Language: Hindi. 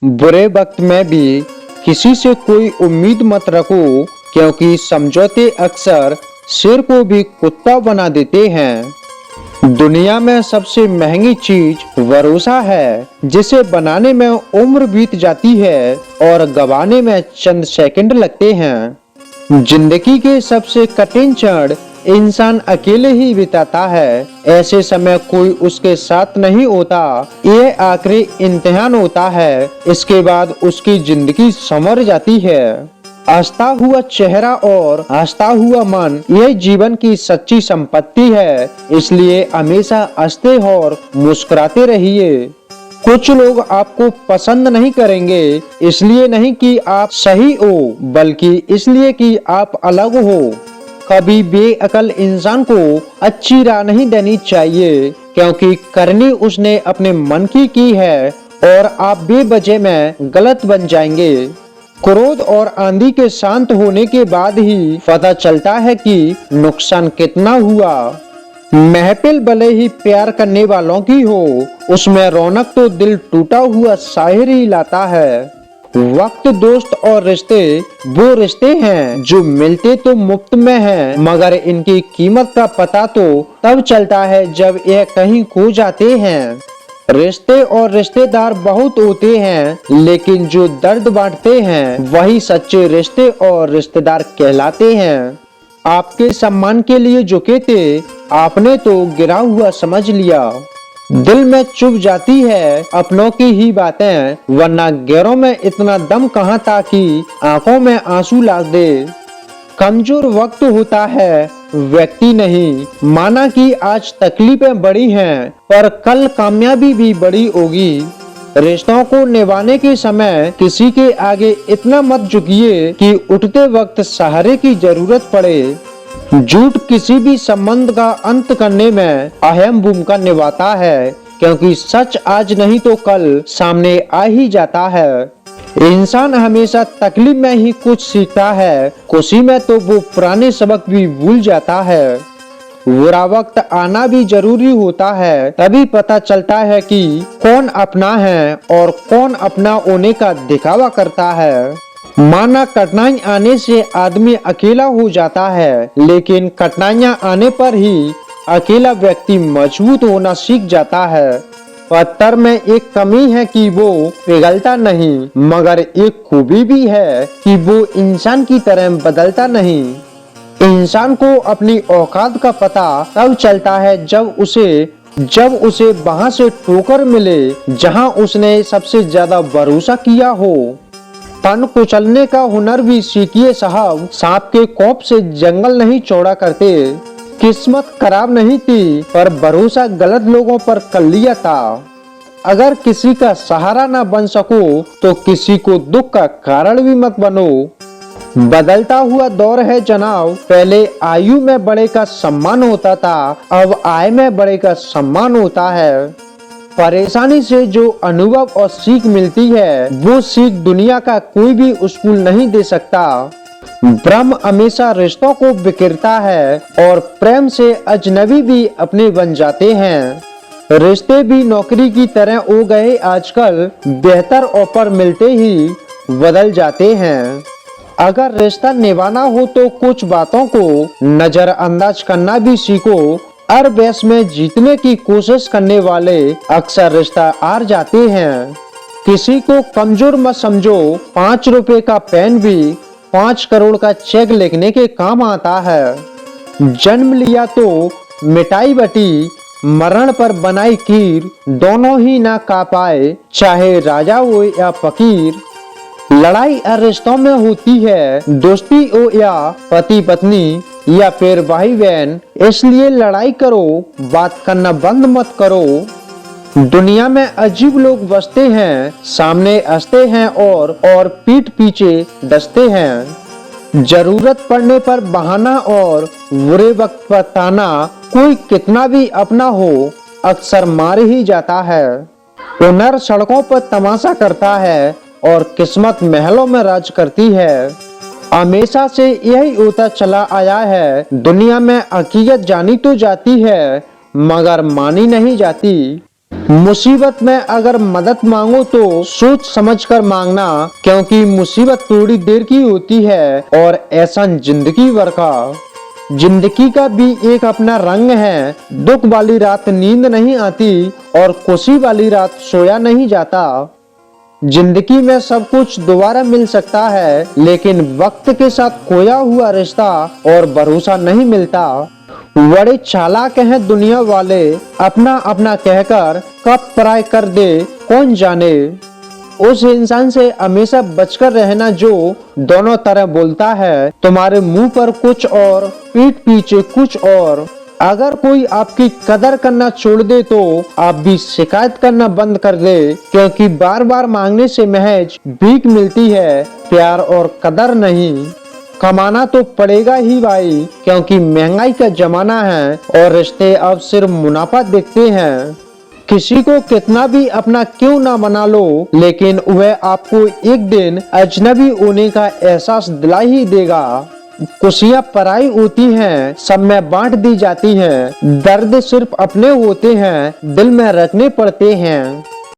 बुरे वक्त में भी किसी से कोई उम्मीद मत रखो, क्योंकि समझौते अक्सर शेर को भी कुत्ता बना देते हैं। दुनिया में सबसे महंगी चीज भरोसा है, जिसे बनाने में उम्र बीत जाती है और गंवाने में चंद सेकंड लगते हैं। जिंदगी के सबसे कठिन क्षण इंसान अकेले ही बिताता है। ऐसे समय कोई उसके साथ नहीं होता। यह आखिरी इम्तिहान होता है, इसके बाद उसकी जिंदगी संवर जाती है। हंसता हुआ चेहरा और हंसता हुआ मन, यह जीवन की सच्ची संपत्ति है। इसलिए हमेशा हंसते और मुस्कुराते रहिए। कुछ लोग आपको पसंद नहीं करेंगे, इसलिए नहीं कि आप सही हो, बल्कि इसलिए कि आप अलग हो। कभी बेअकल इंसान को अच्छी राह नहीं देनी चाहिए, क्योंकि करनी उसने अपने मन की है और आप बेवजह में गलत बन जाएंगे। क्रोध और आंधी के शांत होने के बाद ही पता चलता है कि नुकसान कितना हुआ। महफिल भले ही प्यार करने वालों की हो, उसमें रौनक तो दिल टूटा हुआ शायर ही लाता है। वक्त, दोस्त और रिश्ते वो रिश्ते हैं जो मिलते तो मुफ्त में हैं, मगर इनकी कीमत का पता तो तब चलता है जब यह कहीं खो जाते हैं। रिश्ते और रिश्तेदार बहुत होते हैं, लेकिन जो दर्द बांटते हैं वही सच्चे रिश्ते और रिश्तेदार कहलाते हैं। आपके सम्मान के लिए झुके थे, आपने तो गिरा हुआ समझ लिया। दिल में चुभ जाती है अपनों की ही बातें, वरना गैरों में इतना दम कहाँ था कि आंखों में आंसू ला दे। कमजोर वक्त होता है, व्यक्ति नहीं। माना कि आज तकलीफें बड़ी हैं, पर कल कामयाबी भी बड़ी होगी। रिश्तों को निभाने के समय किसी के आगे इतना मत झुकिए कि उठते वक्त सहारे की जरूरत पड़े। झूठ किसी भी संबंध का अंत करने में अहम भूमिका निभाता है, क्योंकि सच आज नहीं तो कल सामने आ ही जाता है। इंसान हमेशा तकलीफ में ही कुछ सीखता है, खुशी में तो वो पुराने सबक भी भूल जाता है। बुरा वक्त आना भी जरूरी होता है, तभी पता चलता है कि कौन अपना है और कौन अपना होने का दिखावा करता है। माना कठिनाई आने से आदमी अकेला हो जाता है, लेकिन कठिनाइयां आने पर ही अकेला व्यक्ति मजबूत होना सीख जाता है। पत्थर में एक कमी है कि वो पिघलता नहीं, मगर एक खूबी भी है कि वो इंसान की तरह बदलता नहीं। इंसान को अपनी औकात का पता तब चलता है जब उसे वहां से ठोकर मिले जहां उसने सबसे ज्यादा भरोसा किया हो। तन कुचलने का हुनर भी सीखिए साहब, सांप के खौफ से जंगल नहीं चौड़ा करते। किस्मत खराब नहीं थी, पर भरोसा गलत लोगों पर कर लिया था। अगर किसी का सहारा ना बन सको तो किसी को दुख का कारण भी मत बनो। बदलता हुआ दौर है जनाब, पहले आयु में बड़े का सम्मान होता था, अब आय में बड़े का सम्मान होता है। परेशानी से जो अनुभव और सीख मिलती है, वो सीख दुनिया का कोई भी स्कूल नहीं दे सकता। ब्रह्म हमेशा रिश्तों को बिखेरता है और प्रेम से अजनबी भी अपने बन जाते हैं। रिश्ते भी नौकरी की तरह हो गए आजकल, बेहतर ऑफर मिलते ही बदल जाते हैं। अगर रिश्ता निभाना हो तो कुछ बातों को नजरअंदाज करना भी सीखो। हर बहस में जीतने की कोशिश करने वाले अक्सर रिश्ता हार जाते हैं। किसी को कमजोर मत समझो, 5 रुपए का पेन भी 5 करोड़ का चेक लिखने के काम आता है। जन्म लिया तो मिठाई बटी, मरण पर बनाई खीर, दोनों ही ना खा पाए, चाहे राजा हो या फकीर। लड़ाई हर रिश्तों में होती है, दोस्ती हो या पति पत्नी या फिर भाई बहन, इसलिए लड़ाई करो, बात करना बंद मत करो। दुनिया में अजीब लोग बसते हैं, सामने हंसते हैं और पीठ पीछे डसते हैं। जरूरत पड़ने पर बहाना और बुरे वक्त पर ताना, कोई कितना भी अपना हो अक्सर मार ही जाता है। हुनर सड़कों पर तमाशा करता है और किस्मत महलों में राज करती है। हमेशा से यही होता चला आया है, दुनिया में हकीकत जानी तो जाती है, मगर मानी नहीं जाती। मुसीबत में अगर मदद मांगो तो सोच समझकर मांगना, क्योंकि मुसीबत थोड़ी देर की होती है और एहसान जिंदगी भर का। जिंदगी का भी एक अपना रंग है। दुख वाली रात नींद नहीं आती और खुशी वाली रात सोया नहीं जाता। जिंदगी में सब कुछ दोबारा मिल सकता है, लेकिन वक्त के साथ खोया हुआ रिश्ता और भरोसा नहीं मिलता। बड़े चालाक हैं दुनिया वाले, अपना अपना कहकर कब पराय कर दे कौन जाने। उस इंसान से हमेशा बचकर रहना जो दोनों तरह बोलता है, तुम्हारे मुंह पर कुछ और पीठ पीछे कुछ और। अगर कोई आपकी कदर करना छोड़ दे तो आप भी शिकायत करना बंद कर दे, क्योंकि बार बार मांगने से महज भीख मिलती है, प्यार और कदर नहीं। कमाना तो पड़ेगा ही भाई, क्योंकि महंगाई का जमाना है और रिश्ते अब सिर्फ मुनाफा देखते हैं। किसी को कितना भी अपना क्यों ना बना लो, लेकिन वह आपको एक दिन अजनबी होने का एहसास दिला ही देगा। खुशियां पराई होती हैं, सब में बांट दी जाती हैं, दर्द सिर्फ अपने होते हैं, दिल में रखने पड़ते हैं।